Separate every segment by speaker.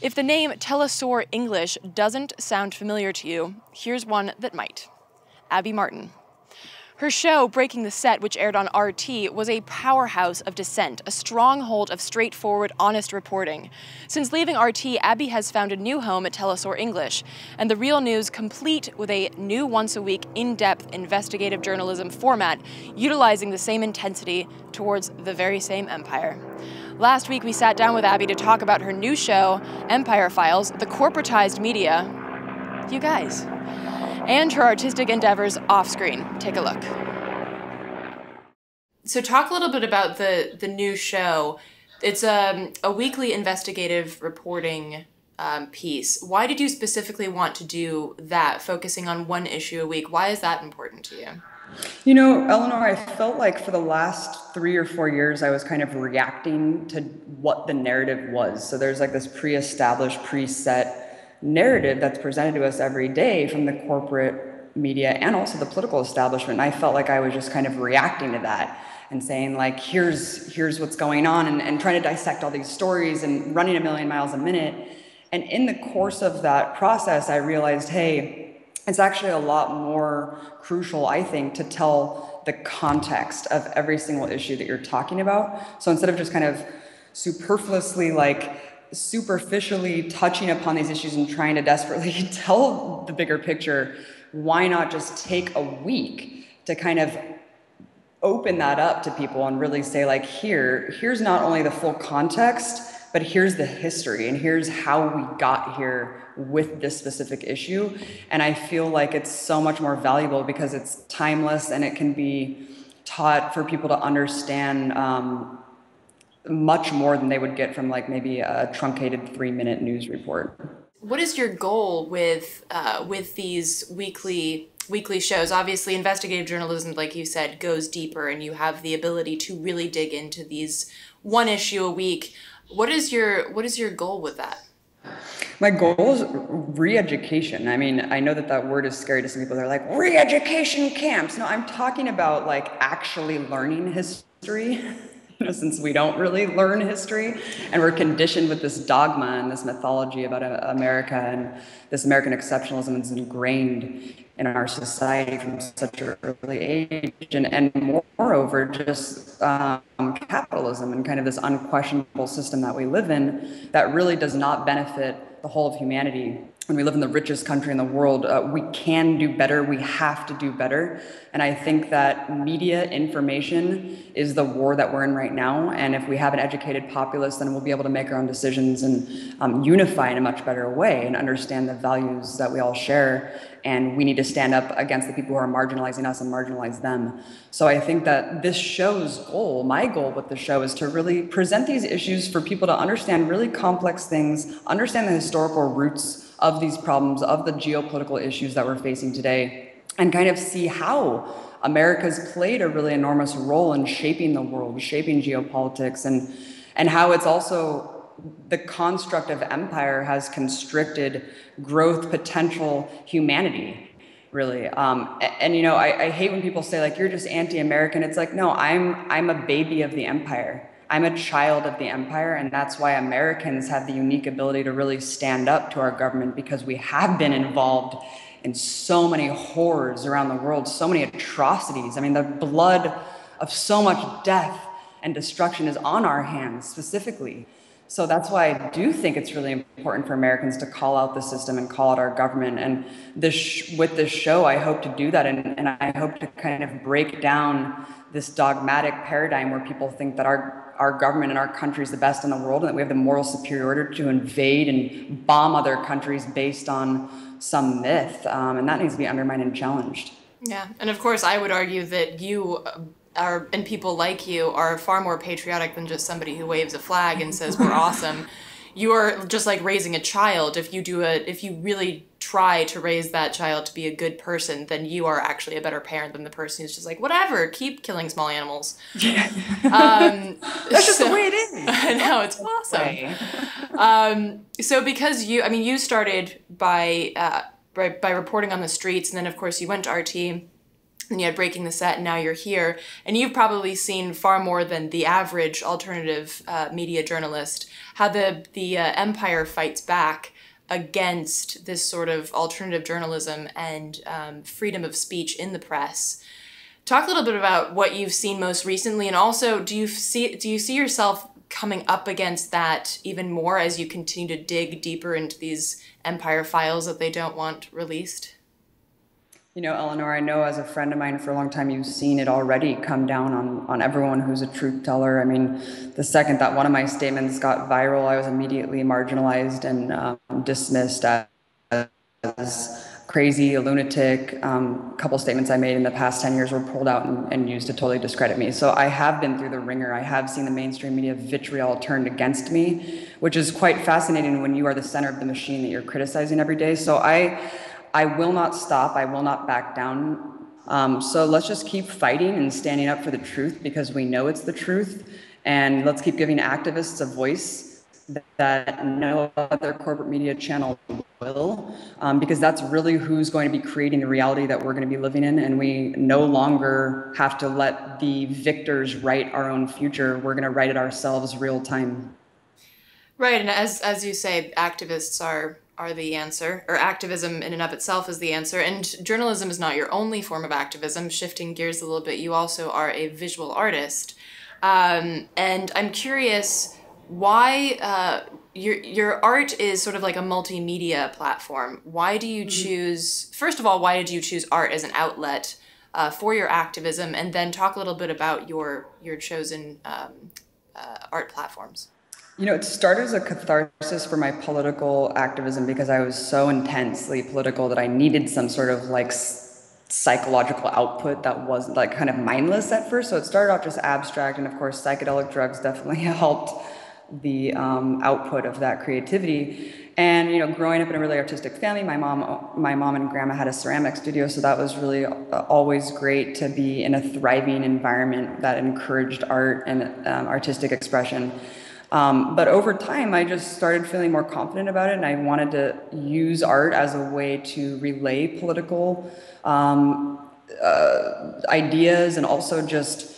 Speaker 1: If the name Telesaur English doesn't sound familiar to you, here's one that might. Abby Martin. Her show, Breaking the Set, which aired on RT, was a powerhouse of dissent, a stronghold of straightforward, honest reporting. Since leaving RT, Abby has found a new home at Telesaur English, and the real news complete with a new once-a-week, in-depth investigative journalism format, utilizing the same intensity towards the very same empire. Last week, we sat down with Abby to talk about her new show, Empire Files, the corporatized media, you guys, and her artistic endeavors off-screen. Take a look. So talk a little bit about the new show. It's a weekly investigative reporting piece. Why did you specifically want to do that, focusing on one issue a week? Why is that important to you?
Speaker 2: You know, Eleanor, I felt like for the last 3 or 4 years, I was kind of reacting to what the narrative was. So there's like this pre-established, preset narrative that's presented to us every day from the corporate media and also the political establishment. And I felt like I was just kind of reacting to that and saying like, here's what's going on, and trying to dissect all these stories and running a million miles a minute. And in the course of that process, I realized, hey, it's actually a lot more crucial, I think, to tell the context of every single issue that you're talking about. So instead of just kind of superfluously, superficially touching upon these issues and trying to desperately tell the bigger picture, why not just take a week to kind of open that up to people and really say like, here's not only the full context, but here's the history, and here's how we got here with this specific issue. And I feel like it's so much more valuable because it's timeless and it can be taught for people to understand much more than they would get from like maybe a truncated 3-minute news report.
Speaker 1: What is your goal with these weekly shows? Obviously, investigative journalism, like you said, goes deeper, and you have the ability to really dig into these one issue a week. What is your goal with that?
Speaker 2: My goal is re-education. I mean, I know that word is scary to some people. They're like, re-education camps. No, I'm talking about like actually learning history. Since we don't really learn history, and we're conditioned with this dogma and this mythology about America, and this American exceptionalism is ingrained in our society from such an early age, and moreover, just capitalism and kind of this unquestionable system that we live in that really does not benefit the whole of humanity. When we live in the richest country in the world, we can do better, we have to do better. And I think that media information is the war that we're in right now. And if we have an educated populace, then we'll be able to make our own decisions and unify in a much better way and understand the values that we all share. And we need to stand up against the people who are marginalizing us and marginalize them. So I think that this show's goal, my goal with the show, is to really present these issues for people to understand really complex things, understand the historical roots of these problems, of the geopolitical issues that we're facing today, and kind of see how America's played a really enormous role in shaping the world, shaping geopolitics, and how it's also the construct of empire has constricted growth potential humanity, really. And you know, I hate when people say like, you're just anti-American. It's like, no, I'm a baby of the empire. I'm a child of the empire, and that's why Americans have the unique ability to really stand up to our government, because we have been involved in so many horrors around the world, so many atrocities. I mean, the blood of so much death and destruction is on our hands specifically. So that's why I do think it's really important for Americans to call out the system and call out our government. And with this show, I hope to do that, and I hope to kind of break down this dogmatic paradigm where people think that our government and our country is the best in the world, and that we have the moral superiority to invade and bomb other countries based on some myth, and that needs to be undermined and challenged.
Speaker 1: Yeah, and of course I would argue that you and people like you are far more patriotic than just somebody who waves a flag and says we're awesome. You are just like raising a child. If you really try to raise that child to be a good person, then you are actually a better parent than the person who's just like, whatever, keep killing small animals.
Speaker 2: Yeah. That's just the way it is.
Speaker 1: I know, it's awesome. So because you started by reporting on the streets, and then of course you went to RT, and you had Breaking the Set, and now you're here. And you've probably seen far more than the average alternative media journalist how the empire fights back against this sort of alternative journalism and freedom of speech in the press. Talk a little bit about what you've seen most recently, and also do you see yourself coming up against that even more as you continue to dig deeper into these empire files that they don't want released?
Speaker 2: You know, Eleanor, I know as a friend of mine for a long time, you've seen it already come down on everyone who's a truth teller. I mean, the second that one of my statements got viral, I was immediately marginalized and dismissed as crazy, a lunatic. A couple statements I made in the past 10 years were pulled out and used to totally discredit me. So I have been through the ringer. I have seen the mainstream media vitriol turned against me, which is quite fascinating when you are the center of the machine that you're criticizing every day. So I will not stop. I will not back down. So let's just keep fighting and standing up for the truth because we know it's the truth. And let's keep giving activists a voice that no other corporate media channel will, because that's really who's going to be creating the reality that we're going to be living in. And we no longer have to let the victors write our own future. We're going to write it ourselves real time.
Speaker 1: Right, and as you say, activists are the answer, or activism in and of itself is the answer. And journalism is not your only form of activism. Shifting gears a little bit, you also are a visual artist. And I'm curious why your art is sort of like a multimedia platform. Why do you choose, first of all, why did you choose art as an outlet for your activism? And then talk a little bit about your chosen art platforms.
Speaker 2: You know, it started as a catharsis for my political activism because I was so intensely political that I needed some sort of like psychological output that was like kind of mindless at first. So it started off just abstract, and of course psychedelic drugs definitely helped the output of that creativity. And you know, growing up in a really artistic family, my mom and grandma had a ceramic studio, so that was really always great to be in a thriving environment that encouraged art and artistic expression. But over time, I just started feeling more confident about it, and I wanted to use art as a way to relay political ideas and also just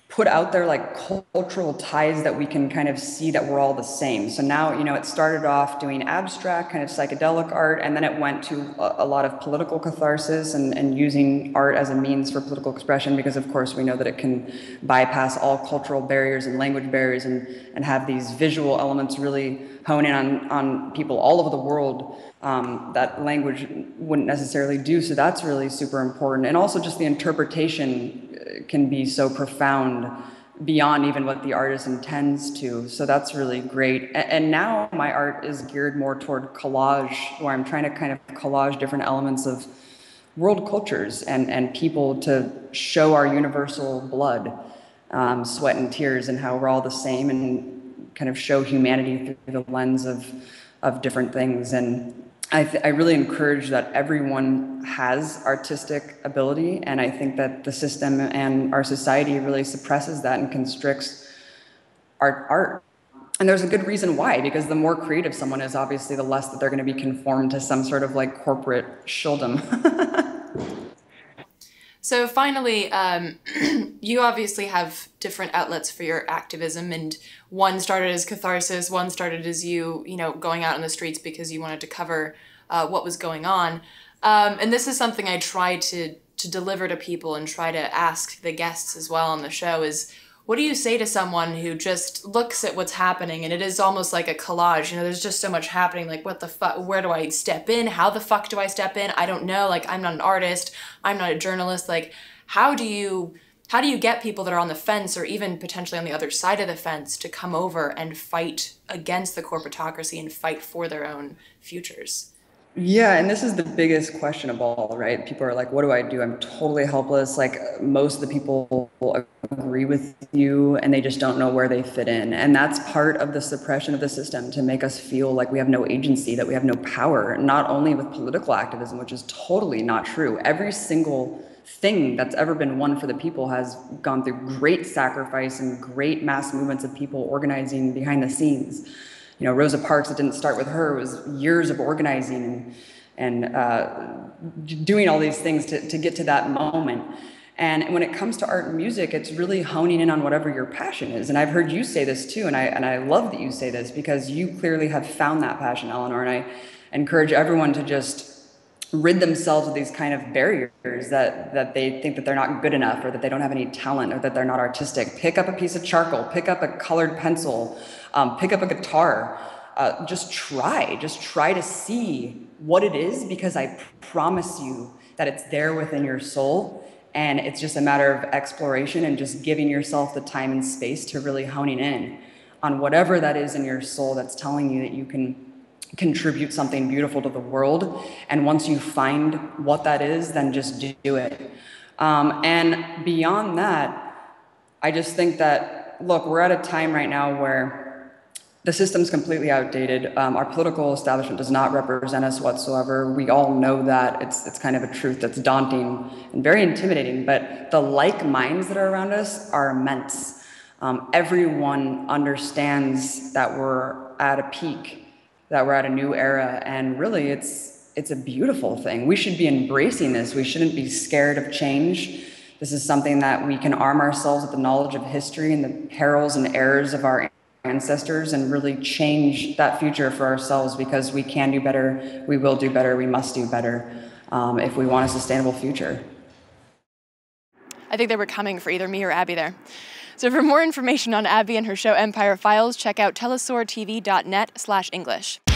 Speaker 2: put out there like cultural ties that we can kind of see that we're all the same. So now, you know, it started off doing abstract kind of psychedelic art, and then it went to a lot of political catharsis and using art as a means for political expression, because of course we know that it can bypass all cultural barriers and language barriers and have these visual elements really hone in on people all over the world that language wouldn't necessarily do. So that's really super important. And also just the interpretation can be so profound beyond even what the artist intends to. So that's really great. And now my art is geared more toward collage, where I'm trying to kind of collage different elements of world cultures and people to show our universal blood, sweat and tears, and how we're all the same, and kind of show humanity through the lens of different things. And I really encourage that everyone has artistic ability, and I think that the system and our society really suppresses that and constricts art. And there's a good reason why, because the more creative someone is, obviously, the less that they're going to be conformed to some sort of like corporate shilldom.
Speaker 1: So finally, you obviously have different outlets for your activism, and one started as catharsis, one started as you know, going out on the streets because you wanted to cover what was going on. And this is something I try to deliver to people and try to ask the guests as well on the show is, what do you say to someone who just looks at what's happening and it is almost like a collage? You know, there's just so much happening. Like, what the fuck? Where do I step in? How the fuck do I step in? I don't know. Like, I'm not an artist. I'm not a journalist. Like, how do you get people that are on the fence or even potentially on the other side of the fence to come over and fight against the corporatocracy and fight for their own futures?
Speaker 2: Yeah, and this is the biggest question of all, right? People are like, what do I do? I'm totally helpless. Like, most of the people will agree with you and they just don't know where they fit in. And that's part of the suppression of the system, to make us feel like we have no agency, that we have no power, not only with political activism, which is totally not true. Every single thing that's ever been won for the people has gone through great sacrifice and great mass movements of people organizing behind the scenes. You know, Rosa Parks, it didn't start with her. It was years of organizing doing all these things to get to that moment. And when it comes to art and music, it's really honing in on whatever your passion is. And I've heard you say this too, and I love that you say this, because you clearly have found that passion, Eleanor. And I encourage everyone to just rid themselves of these kind of barriers that they think that they're not good enough, or that they don't have any talent, or that they're not artistic. Pick up a piece of charcoal, pick up a colored pencil, pick up a guitar. Just try to see what it is, because I promise you that it's there within your soul. And it's just a matter of exploration and just giving yourself the time and space to really honing in on whatever that is in your soul that's telling you that you can contribute something beautiful to the world. And once you find what that is, then just do it. And beyond that, I just think that, look, we're at a time right now where the system's completely outdated. Our political establishment does not represent us whatsoever. We all know that. It's kind of a truth that's daunting and very intimidating, but the like minds that are around us are immense. Everyone understands that we're at a peak, that we're at a new era, and really it's a beautiful thing. We should be embracing this. We shouldn't be scared of change. This is something that we can arm ourselves with the knowledge of history and the perils and errors of our ancestors, and really change that future for ourselves, because we can do better, we will do better, we must do better if we want a sustainable future.
Speaker 1: I think they were coming for either me or Abby there. So for more information on Abby and her show Empire Files, check out telesaurtv.net/English.